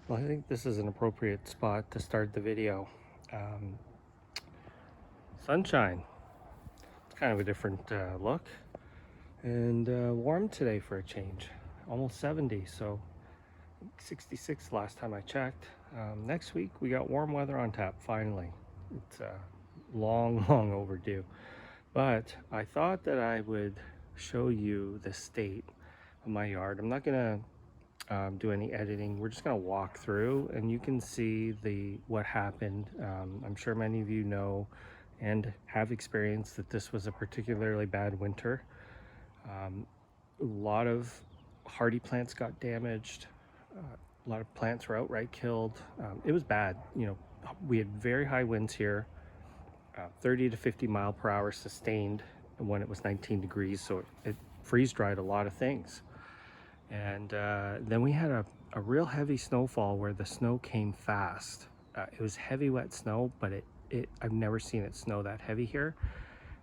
Well, I think this is an appropriate spot to start the video. Um, Sunshine. It's kind of a different look. And warm today for a change. Almost 70, so 66 last time I checked. Next week we got warm weather on tap, finally. It's long, long overdue. But I thought that I would show you the state of my yard. I'm not gonna do any editing. We're just gonna walk through and you can see what happened. I'm sure many of you know and have experienced that this was a particularly bad winter. A lot of hardy plants got damaged. A lot of plants were outright killed. It was bad. We had very high winds here, 30 to 50 mile per hour sustained when it was 19 degrees. So it freeze dried a lot of things. And then we had a real heavy snowfall where the snow came fast. It was heavy, wet snow, but I've never seen it snow that heavy here.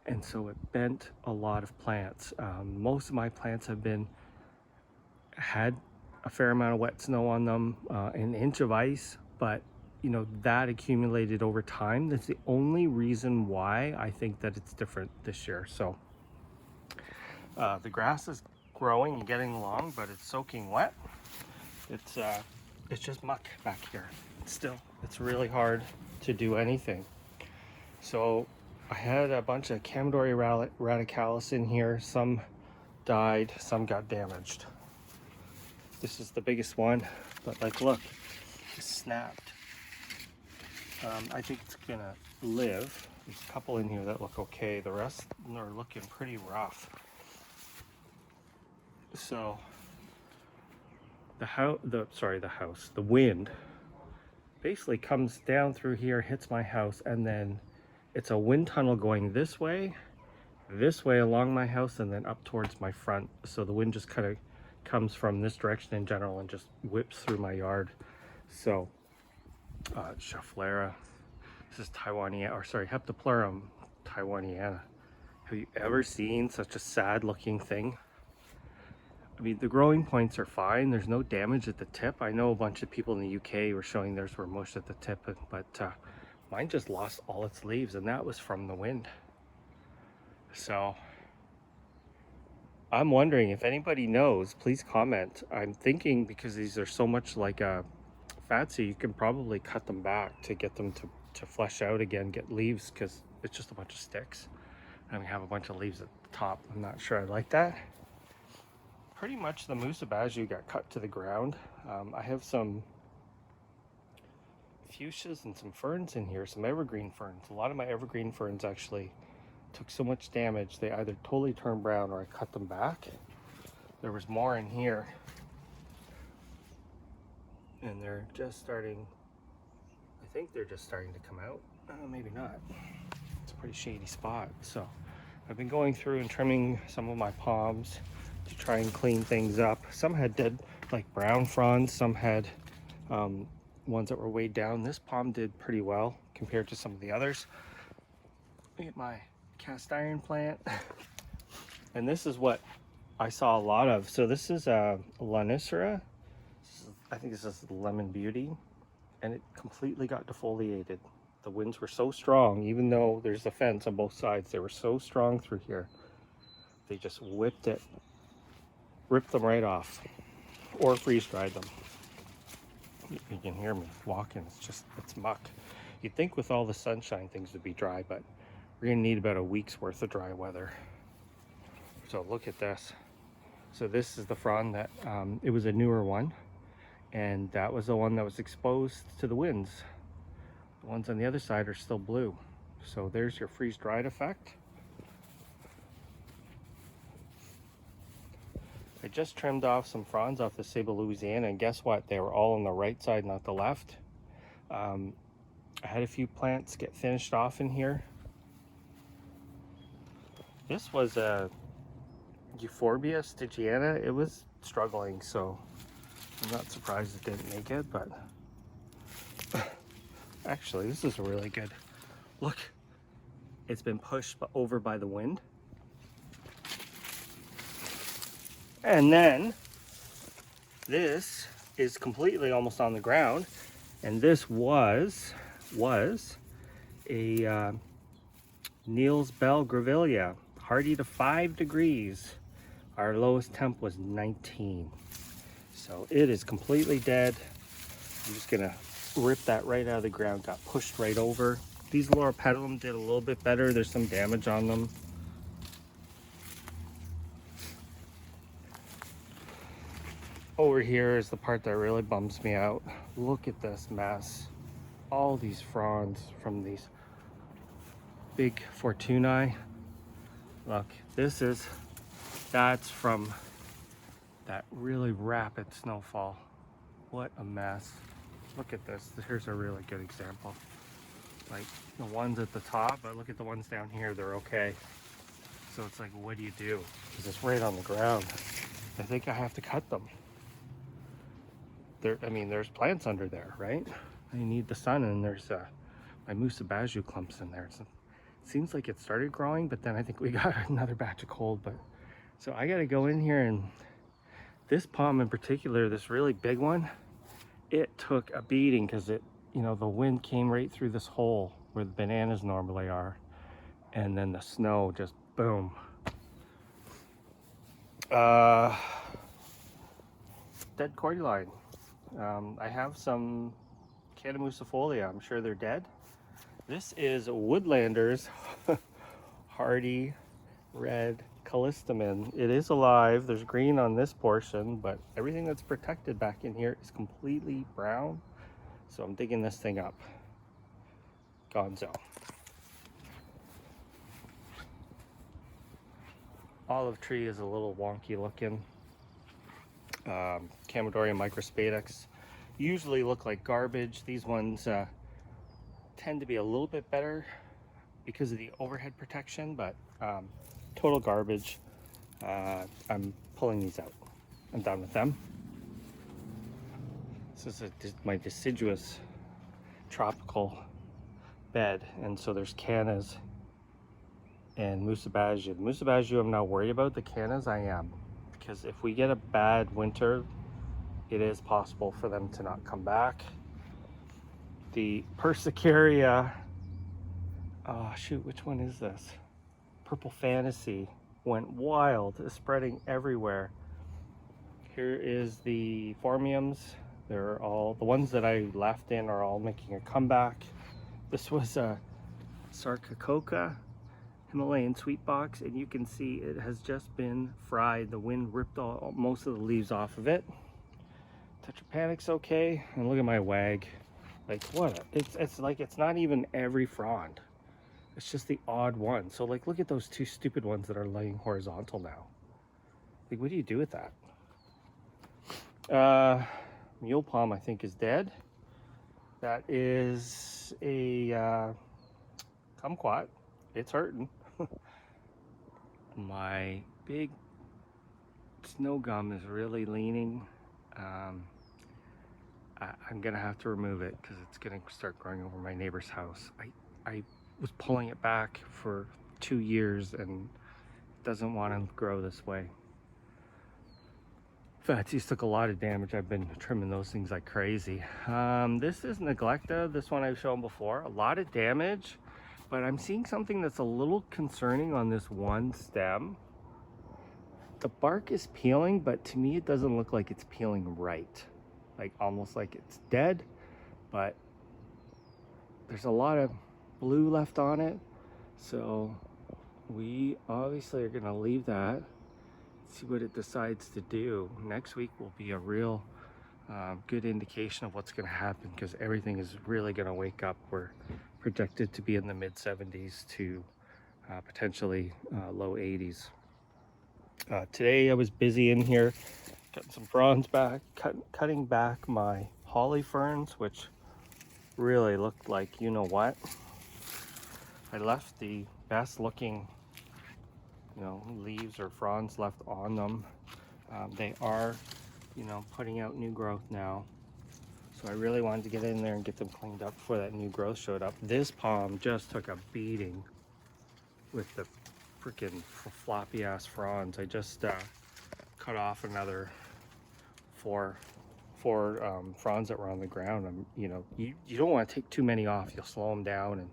And so it bent a lot of plants. Most of my plants had a fair amount of wet snow on them, an inch of ice, but that accumulated over time. That's the only reason why I think that it's different this year. So the grass is growing and getting along, but it's soaking wet. It's just muck back here. Still, it's really hard to do anything. So I had a bunch of Camidori radicalis in here. Some died, some got damaged. This is the biggest one, but look, it snapped. I think it's gonna live. There's a couple in here that look okay. The rest are looking pretty rough. So the wind basically comes down through here, hits my house, and then it's a wind tunnel going this way along my house, and then up towards my front. So the wind just kind of comes from this direction in general and just whips through my yard. So Schefflera, this is Heptaplerum taiwaniana. Have you ever seen such a sad looking thing? I mean, the growing points are fine. There's no damage at the tip. I know a bunch of people in the UK were showing theirs were mushed at the tip, but mine just lost all its leaves, and that was from the wind. So I'm wondering if anybody knows, please comment. I'm thinking because these are so much like a fatsia, you can probably cut them back to get them to flesh out again, get leaves, because it's just a bunch of sticks. And we have a bunch of leaves at the top. I'm not sure I like that. Pretty much the musabajiu got cut to the ground. I have some fuchsias and some ferns in here, some evergreen ferns. A lot of my evergreen ferns actually took so much damage they either totally turned brown or I cut them back. There was more in here, and they're just starting, I think they're just starting to come out. Maybe not. It's a pretty shady spot. So I've been going through and trimming some of my palms to try and clean things up. Some had dead like brown fronds, some had ones that were weighed down. This palm did pretty well compared to some of the others. Look at my cast iron plant. And this is what I saw a lot of. So this is Lanicera. I think this is Lemon Beauty, and it completely got defoliated. The winds were so strong, even though there's a fence on both sides, they were so strong through here. They just ripped them right off, or freeze dried them. You can hear me walking, it's muck. You'd think with all the sunshine things would be dry, but we're gonna need about a week's worth of dry weather. So look at this. So this is the frond that, it was a newer one, and that was the one that was exposed to the winds. The ones on the other side are still blue. So there's your freeze dried effect. I just trimmed off some fronds off the Sable Louisiana, and guess what? They were all on the right side, not the left. I had a few plants get finished off in here. This was a Euphorbia stygiana. It was struggling, so I'm not surprised it didn't make it, but actually this is really good. Look, it's been pushed over by the wind. And then this is completely almost on the ground. And this was a Niels Bell Grevillea, hardy to 5 degrees. Our lowest temp was 19. So it is completely dead. I'm just gonna rip that right out of the ground. Got pushed right over. These Loropetalum did a little bit better. There's some damage on them. Over here is the part that really bums me out. Look at this mess. All these fronds from these big Fortunae. Look, that's from that really rapid snowfall. What a mess. Look at this. Here's a really good example. Like the ones at the top, but look at the ones down here, they're okay. So it's like, what do you do? Because it's right on the ground. I think I have to cut them. I mean, there's plants under there, right? I need the sun, and there's my Musabaju clumps in there. It seems like it started growing, but then I think we got another batch of cold. But so I got to go in here, and this palm in particular, this really big one, it took a beating because the wind came right through this hole where the bananas normally are, and then the snow just boom. Dead cordyline. I have some Catamucifolia. I'm sure they're dead. This is Woodlander's hardy red callistemon. It is alive. There's green on this portion, but everything that's protected back in here is completely brown. So I'm digging this thing up. Gonzo. Olive tree is a little wonky looking. Camodorium microspadix usually look like garbage. These ones tend to be a little bit better because of the overhead protection, but total garbage. I'm pulling these out. I'm done with them. This is my deciduous tropical bed, and so there's cannas and Musabaju. The Musabaju I'm not worried about. The cannas I am, because if we get a bad winter, it is possible for them to not come back. The Persicaria, oh shoot, which one is this? Purple Fantasy went wild, is spreading everywhere. Here is the Formiums. They're all, the ones that I left in are all making a comeback. This was a Sarcococa Himalayan sweet box, and you can see it has just been fried. The wind ripped most of the leaves off of it. Tetrapanic's okay, and look at my wag. Like what? It's like it's not even every frond. It's just the odd one. So like, look at those two stupid ones that are laying horizontal now. Like, what do you do with that? Mule palm I think is dead. That is a kumquat. It's hurting. My big snow gum is really leaning. I'm gonna have to remove it because it's gonna start growing over my neighbor's house. I was pulling it back for 2 years and it doesn't want to grow this way. These took a lot of damage. I've been trimming those things like crazy. This is Neglecta. This one I've shown before. A lot of damage, but I'm seeing something that's a little concerning on this one stem. The bark is peeling, but to me it doesn't look like it's peeling right. Like almost like it's dead, but there's a lot of blue left on it. So we obviously are gonna leave that, see what it decides to do. Next week will be a real good indication of what's gonna happen, because everything is really gonna wake up. We're projected to be in the mid 70s to potentially low 80s. Today I was busy in here cutting some fronds back, cutting back my holly ferns, which really looked like, you know what. I left the best looking, leaves or fronds left on them. They are, putting out new growth now. So I really wanted to get in there and get them cleaned up before that new growth showed up. This palm just took a beating with the freaking floppy ass fronds. I just cut off another 4 for fronds that were on the ground. You know, you don't want to take too many off. You'll slow them down, and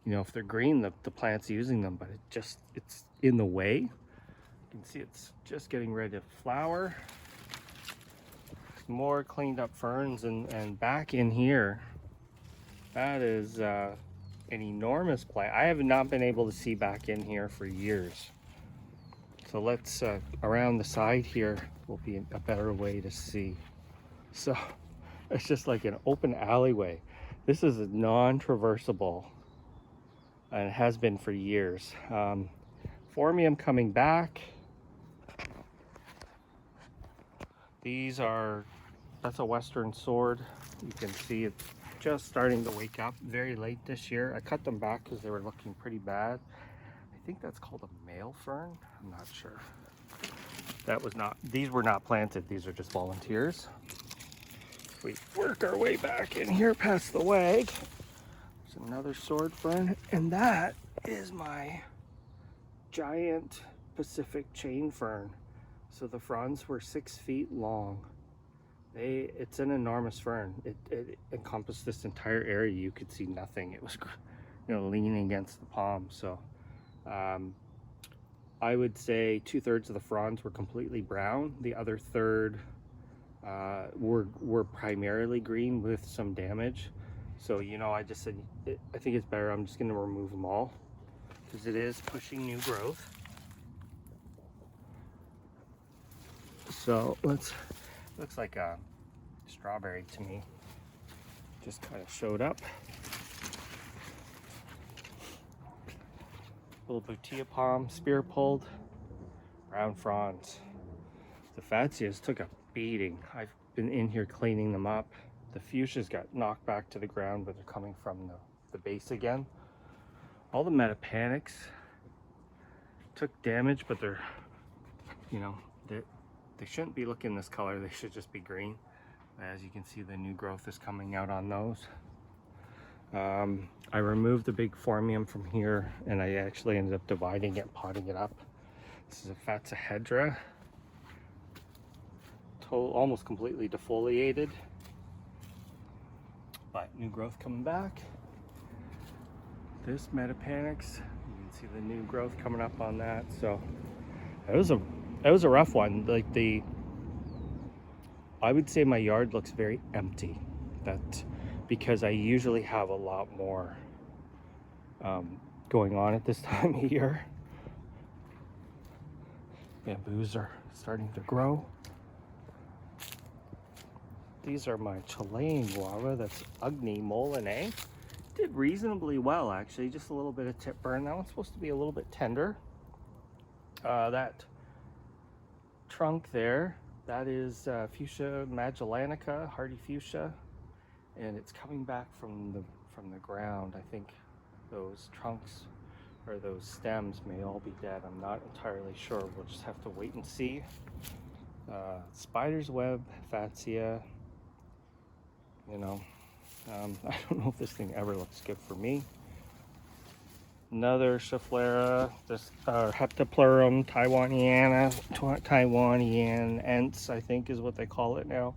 you know, if they're green, the plant's using them, but it's in the way. You can see it's just getting ready to flower. More cleaned up ferns, and back in here, that is an enormous plant. I have not been able to see back in here for years. So let's, around the side here will be a better way to see. So it's just like an open alleyway. This is a non-traversable, and it has been for years. Phormium coming back. That's a western sword. You can see it's just starting to wake up very late this year. I cut them back because they were looking pretty bad. I think that's called a male fern. I'm not sure. These were not planted. These are just volunteers. We work our way back in here past the wag. There's another sword fern, and that is my giant Pacific chain fern. So the fronds were 6 feet long. It's an enormous fern. It encompassed this entire area. You could see nothing. It was, you know, leaning against the palm. So I would say 2/3 of the fronds were completely brown. The other third were primarily green with some damage. So, you know, I just said, I think it's better. I'm just going to remove them all because it is pushing new growth. So looks like a strawberry to me. Just kind of showed up. Little Butia palm, spear pulled, brown fronds. The Fatsias took a beating. I've been in here cleaning them up. The fuchsias got knocked back to the ground, but they're coming from the base again. All the metapanics took damage, but they're, you know, they shouldn't be looking this color. They should just be green. As you can see, the new growth is coming out on those. I removed the big phormium from here, and I actually ended up dividing it, potting it up. This is a Fatsahedra, almost completely defoliated, but new growth coming back. This Metapanics, you can see the new growth coming up on that. So it was a rough one. Like I would say my yard looks very empty. Because I usually have a lot more going on at this time of year. Bamboos are starting to grow. These are my Chilean guava. That's Agni Molinae. Did reasonably well, actually. Just a little bit of tip burn. That one's supposed to be a little bit tender. That trunk there, that is Fuchsia Magellanica, hardy fuchsia, and it's coming back from the ground. I think those trunks or those stems may all be dead. I'm not entirely sure. We'll just have to wait and see. Spider's web, Fatsia. You know, I don't know if this thing ever looks good for me. Another Schefflera, this Heptapleurum Taiwaniense, I think is what they call it now.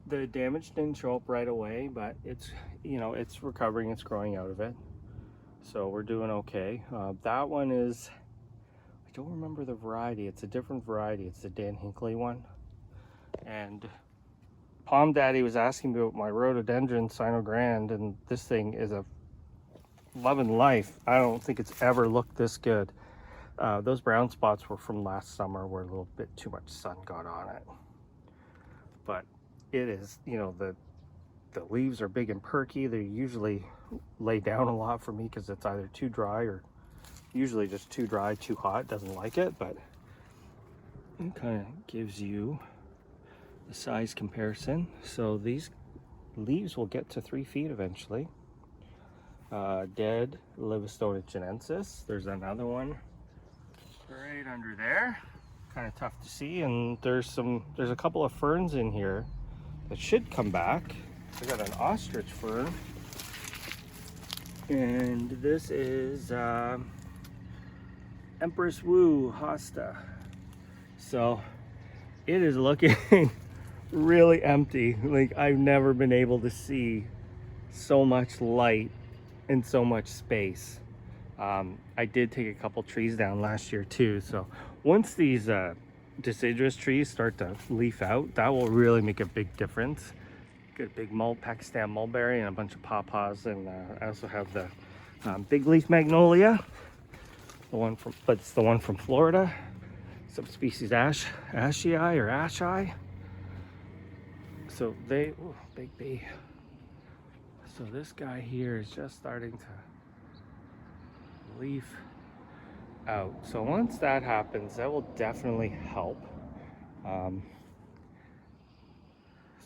The damage didn't show up right away, but it's, you know, it's recovering, it's growing out of it. So we're doing okay. That one is, I don't remember the variety. It's a different variety. It's the Dan Hinckley one. And Palm Daddy was asking me about my rhododendron Sino Grand, and this thing is a loving life. I don't think it's ever looked this good. Those brown spots were from last summer where a little bit too much sun got on it. But it is, you know, the leaves are big and perky. They usually lay down a lot for me because it's either too dry or usually just too dry, too hot. Doesn't like it, but it kind of gives you the size comparison. So these leaves will get to 3 feet eventually. Dead Livistona chinensis. There's another one right under there. Kind of tough to see, and there's a couple of ferns in here that should come back. I got an ostrich fern, and this is Empress Wu Hosta. So it is looking really empty. Like, I've never been able to see so much light in so much space. I did take a couple trees down last year too, so once these deciduous trees start to leaf out, that will really make a big difference. Got a big Pakistan mulberry and a bunch of pawpaws, and I also have the big leaf magnolia, but it's the one from Florida, subspecies ashii or ashii. So big bee. So this guy here is just starting to leaf out. So once that happens, that will definitely help.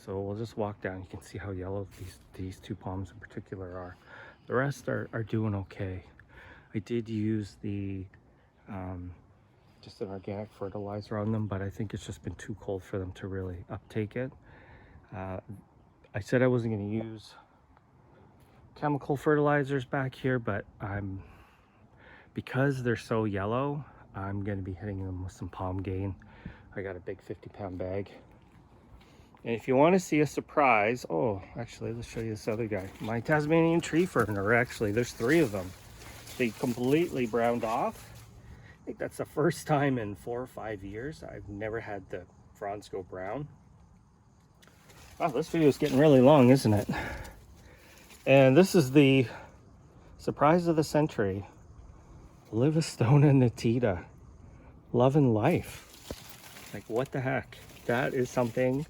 So we'll just walk down. You can see how yellow these two palms in particular are. The rest are doing okay. I did use the just an organic fertilizer on them, but I think it's just been too cold for them to really uptake it. I said I wasn't going to use chemical fertilizers back here, but because they're so yellow, I'm going to be hitting them with some Palm Gain. I got a big 50-pound bag. And if you want to see a surprise, oh, actually, let's show you this other guy. My Tasmanian tree ferner, actually, there's 3 of them. They completely browned off. I think that's the first time in 4 or 5 years I've never had the fronds go brown. Wow, this video is getting really long, isn't it? And this is the surprise of the century. Livistona nitida. Love and life. Like, what the heck? That is something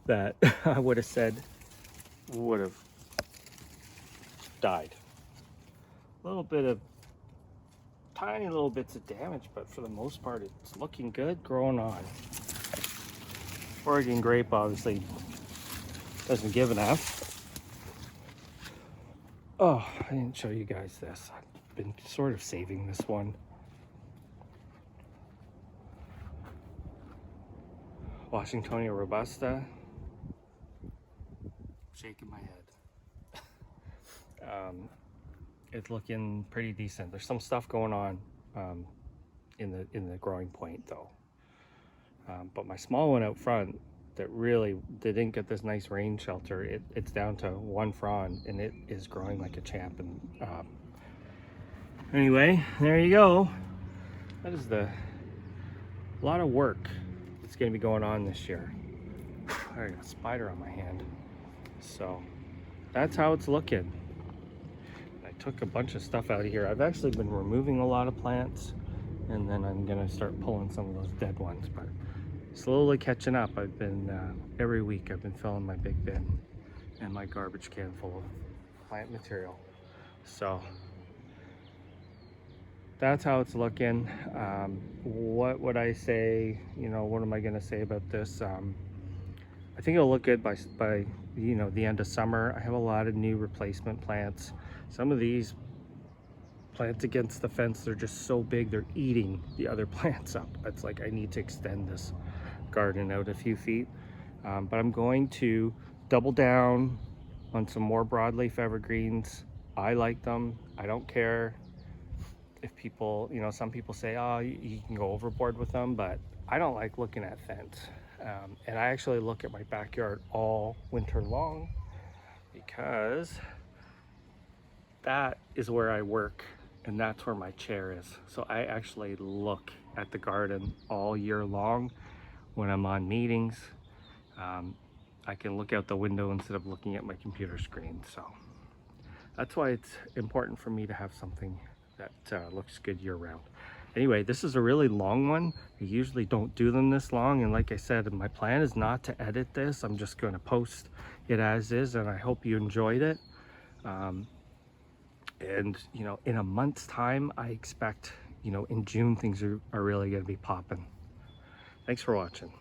that I would have said would have died. A little bit of tiny little bits of damage, but for the most part it's looking good, growing on. Oregon grape obviously doesn't give an F. Oh, I didn't show you guys this. I've been sort of saving this one. Washingtonia robusta. Shaking my head. It's looking pretty decent. There's some stuff going on in the growing point though. But my small one out front that really didn't get this nice rain shelter, it's down to 1 frond and it is growing like a champ. And anyway, there you go. That is a lot of work that's going to be going on this year. I got a spider on my hand. So that's how it's looking. I took a bunch of stuff out of here. I've actually been removing a lot of plants, and then I'm gonna start pulling some of those dead ones, but slowly catching up. I've been every week I've been filling my big bin and my garbage can full of plant material. So that's how it's looking. What would I say? You know, what am I gonna say about this? I think it'll look good by you know, the end of summer. I have a lot of new replacement plants. Some of these plants against the fence, they're just so big, they're eating the other plants up. It's like I need to extend this garden out a few feet. But I'm going to double down on some more broadleaf evergreens. I like them. I don't care if people, you know, some people say, oh, you can go overboard with them, but I don't like looking at fence. And I actually look at my backyard all winter long because that is where I work and that's where my chair is. So I actually look at the garden all year long when I'm on meetings. I can look out the window instead of looking at my computer screen. So that's why it's important for me to have something that looks good year round. Anyway, this is a really long one. I usually don't do them this long, and like I said, my plan is not to edit this. I'm just going to post it as is, and I hope you enjoyed it. And you know, in a month's time, I expect, you know, in June things are really going to be popping. Thanks for watching.